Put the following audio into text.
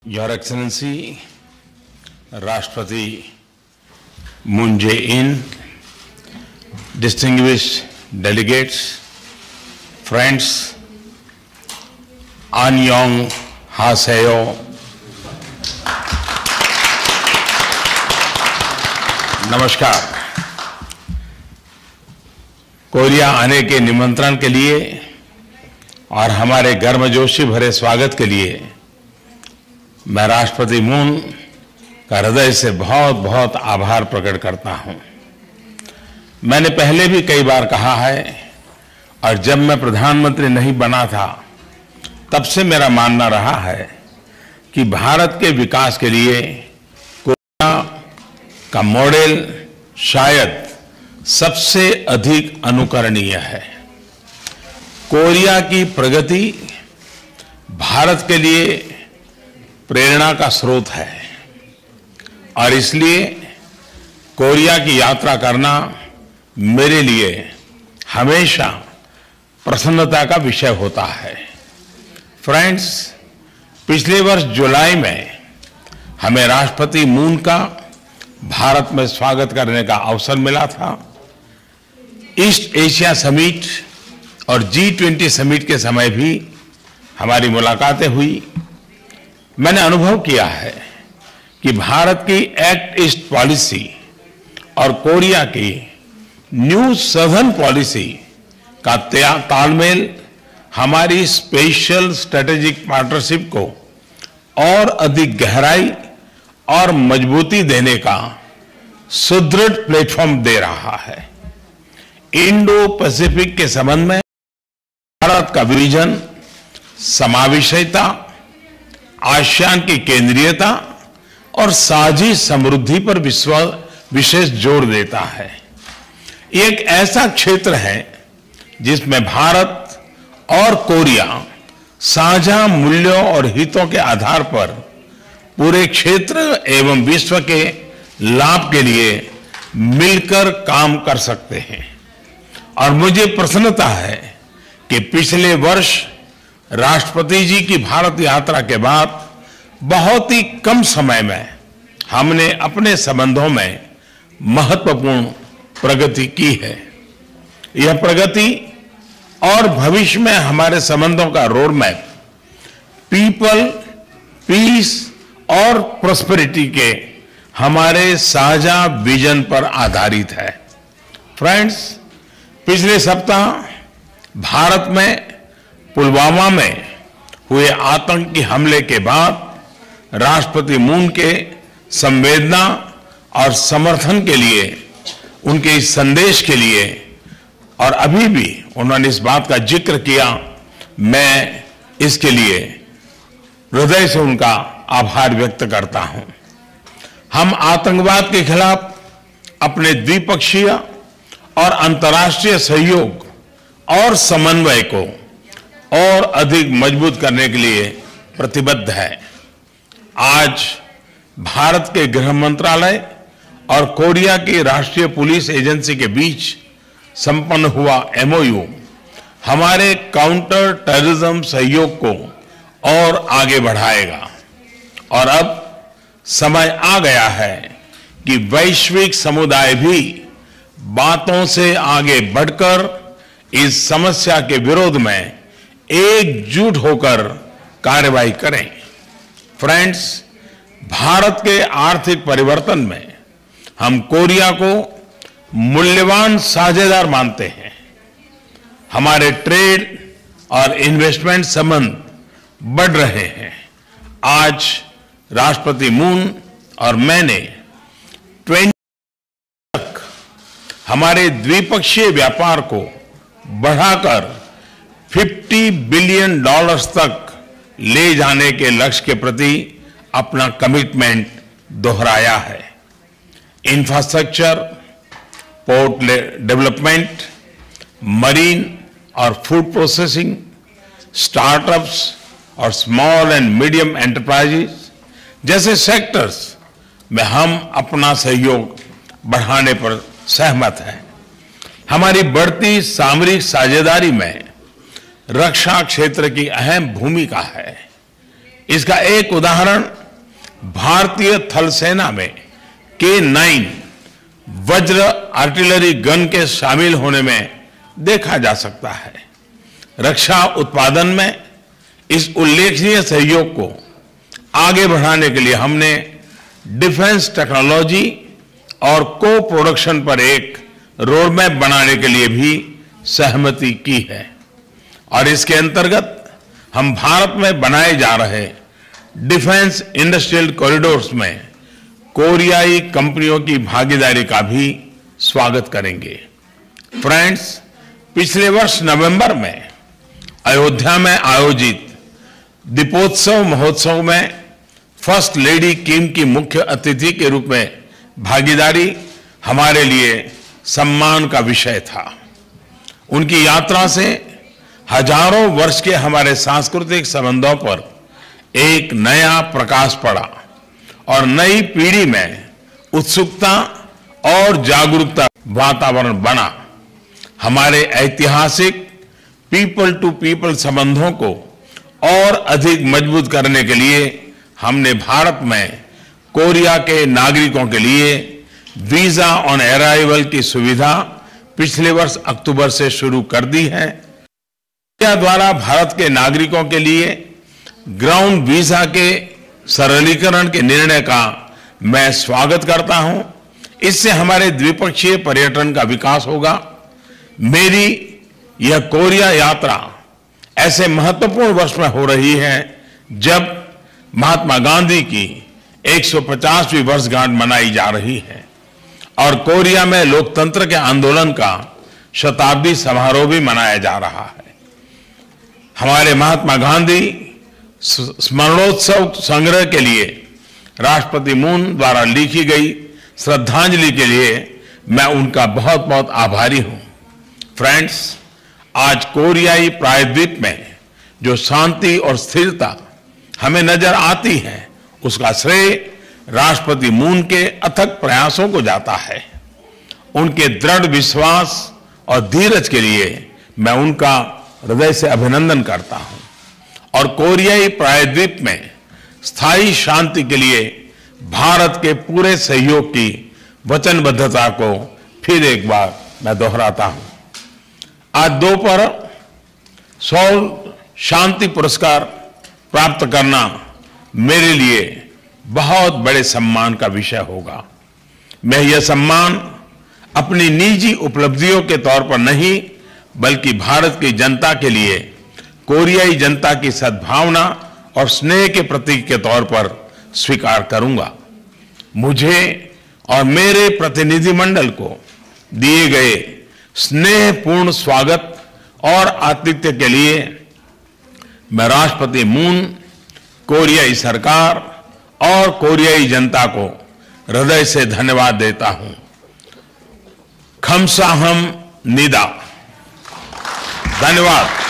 Your Excellency, Rashtrapati Moon Jae-in, distinguished delegates, friends, Annyeong Haseyo, नमस्कार। Korea आने के निमंत्रण के लिए और हमारे गर्मजोशी भरे स्वागत के लिए मैं राष्ट्रपति मून का हृदय से बहुत बहुत आभार प्रकट करता हूं। मैंने पहले भी कई बार कहा है और जब मैं प्रधानमंत्री नहीं बना था तब से मेरा मानना रहा है कि भारत के विकास के लिए कोरिया का मॉडल शायद सबसे अधिक अनुकरणीय है। कोरिया की प्रगति भारत के लिए प्रेरणा का स्रोत है और इसलिए कोरिया की यात्रा करना मेरे लिए हमेशा प्रसन्नता का विषय होता है। फ्रेंड्स, पिछले वर्ष जुलाई में हमें राष्ट्रपति मून का भारत में स्वागत करने का अवसर मिला था। ईस्ट एशिया समिट और G20 समिट के समय भी हमारी मुलाकातें हुई। मैंने अनुभव किया है कि भारत की एक्ट ईस्ट पॉलिसी और कोरिया की न्यू सदर्न पॉलिसी का तालमेल हमारी स्पेशल स्ट्रेटेजिक पार्टनरशिप को और अधिक गहराई और मजबूती देने का सुदृढ़ प्लेटफॉर्म दे रहा है। इंडो पैसिफिक के संबंध में भारत का विजन समावेशिता, आसियान की केंद्रीयता और साझी समृद्धि पर विशेष जोर देता है। ये एक ऐसा क्षेत्र है जिसमें भारत और कोरिया साझा मूल्यों और हितों के आधार पर पूरे क्षेत्र एवं विश्व के लाभ के लिए मिलकर काम कर सकते हैं। और मुझे प्रसन्नता है कि पिछले वर्ष राष्ट्रपति जी की भारत यात्रा के बाद बहुत ही कम समय में हमने अपने संबंधों में महत्वपूर्ण प्रगति की है। यह प्रगति और भविष्य में हमारे संबंधों का रोड मैप पीपल, पीस और प्रॉस्पेरिटी के हमारे साझा विजन पर आधारित है। फ्रेंड्स, पिछले सप्ताह भारत में पुलवामा में हुए आतंकी हमले के बाद राष्ट्रपति मून के संवेदना और समर्थन के लिए, उनके इस संदेश के लिए और अभी भी उन्होंने इस बात का जिक्र किया, मैं इसके लिए हृदय से उनका आभार व्यक्त करता हूं। हम आतंकवाद के खिलाफ अपने द्विपक्षीय और अंतर्राष्ट्रीय सहयोग और समन्वय को और अधिक मजबूत करने के लिए प्रतिबद्ध है। आज भारत के गृह मंत्रालय और कोरिया की राष्ट्रीय पुलिस एजेंसी के बीच संपन्न हुआ MOU हमारे काउंटर टेररिज्म सहयोग को और आगे बढ़ाएगा। और अब समय आ गया है कि वैश्विक समुदाय भी बातों से आगे बढ़कर इस समस्या के विरोध में एकजुट होकर कार्रवाई करें। फ्रेंड्स, भारत के आर्थिक परिवर्तन में हम कोरिया को मूल्यवान साझेदार मानते हैं। हमारे ट्रेड और इन्वेस्टमेंट संबंध बढ़ रहे हैं। आज राष्ट्रपति मून और मैंने 20 तक हमारे द्विपक्षीय व्यापार को बढ़ाकर $50 बिलियन तक ले जाने के लक्ष्य के प्रति अपना कमिटमेंट दोहराया है। इंफ्रास्ट्रक्चर, पोर्ट डेवलपमेंट, मरीन और फूड प्रोसेसिंग, स्टार्टअप्स और स्मॉल एंड मीडियम एंटरप्राइजेस जैसे सेक्टर्स में हम अपना सहयोग बढ़ाने पर सहमत हैं। हमारी बढ़ती सामरिक साझेदारी में रक्षा क्षेत्र की अहम भूमिका है। इसका एक उदाहरण भारतीय थल सेना में K9 वज्र आर्टिलरी गन के शामिल होने में देखा जा सकता है। रक्षा उत्पादन में इस उल्लेखनीय सहयोग को आगे बढ़ाने के लिए हमने डिफेंस टेक्नोलॉजी और को प्रोडक्शन पर एक रोडमैप बनाने के लिए भी सहमति की है और इसके अंतर्गत हम भारत में बनाए जा रहे डिफेंस इंडस्ट्रियल कॉरिडोर्स में कोरियाई कंपनियों की भागीदारी का भी स्वागत करेंगे। फ्रेंड्स, पिछले वर्ष नवंबर में अयोध्या में आयोजित दीपोत्सव महोत्सव में फर्स्ट लेडी किम की मुख्य अतिथि के रूप में भागीदारी हमारे लिए सम्मान का विषय था। उनकी यात्रा से हजारों वर्ष के हमारे सांस्कृतिक संबंधों पर एक नया प्रकाश पड़ा और नई पीढ़ी में उत्सुकता और जागरूकता वातावरण बना। हमारे ऐतिहासिक पीपल टू पीपल संबंधों को और अधिक मजबूत करने के लिए हमने भारत में कोरिया के नागरिकों के लिए वीजा ऑन अराइवल की सुविधा पिछले वर्ष अक्टूबर से शुरू कर दी है। कोरिया द्वारा भारत के नागरिकों के लिए ग्राउंड वीजा के सरलीकरण के निर्णय का मैं स्वागत करता हूं। इससे हमारे द्विपक्षीय पर्यटन का विकास होगा। मेरी यह कोरिया यात्रा ऐसे महत्वपूर्ण वर्ष में हो रही है जब महात्मा गांधी की 150वीं वर्षगांठ मनाई जा रही है और कोरिया में लोकतंत्र के आंदोलन का शताब्दी समारोह भी मनाया जा रहा है। हमारे महात्मा गांधी स्मरणोत्सव संग्रह के लिए राष्ट्रपति मून द्वारा लिखी गई श्रद्धांजलि के लिए मैं उनका बहुत बहुत आभारी हूं। फ्रेंड्स, आज कोरियाई प्रायद्वीप में जो शांति और स्थिरता हमें नजर आती है उसका श्रेय राष्ट्रपति मून के अथक प्रयासों को जाता है। उनके दृढ़ विश्वास और धीरज के लिए मैं उनका हृदय से अभिनंदन करता हूं और कोरियाई प्रायद्वीप में स्थायी शांति के लिए भारत के पूरे सहयोग की वचनबद्धता को फिर एक बार मैं दोहराता हूं। आज दोपहर सोल शांति पुरस्कार प्राप्त करना मेरे लिए बहुत बड़े सम्मान का विषय होगा। मैं यह सम्मान अपनी निजी उपलब्धियों के तौर पर नहीं बल्कि भारत की जनता के लिए कोरियाई जनता की सद्भावना और स्नेह के प्रतीक के तौर पर स्वीकार करूंगा। मुझे और मेरे प्रतिनिधिमंडल को दिए गए स्नेहपूर्ण स्वागत और आतिथ्य के लिए मैं राष्ट्रपति मून, कोरियाई सरकार और कोरियाई जनता को हृदय से धन्यवाद देता हूं। खमसाहम निदा। धन्यवाद।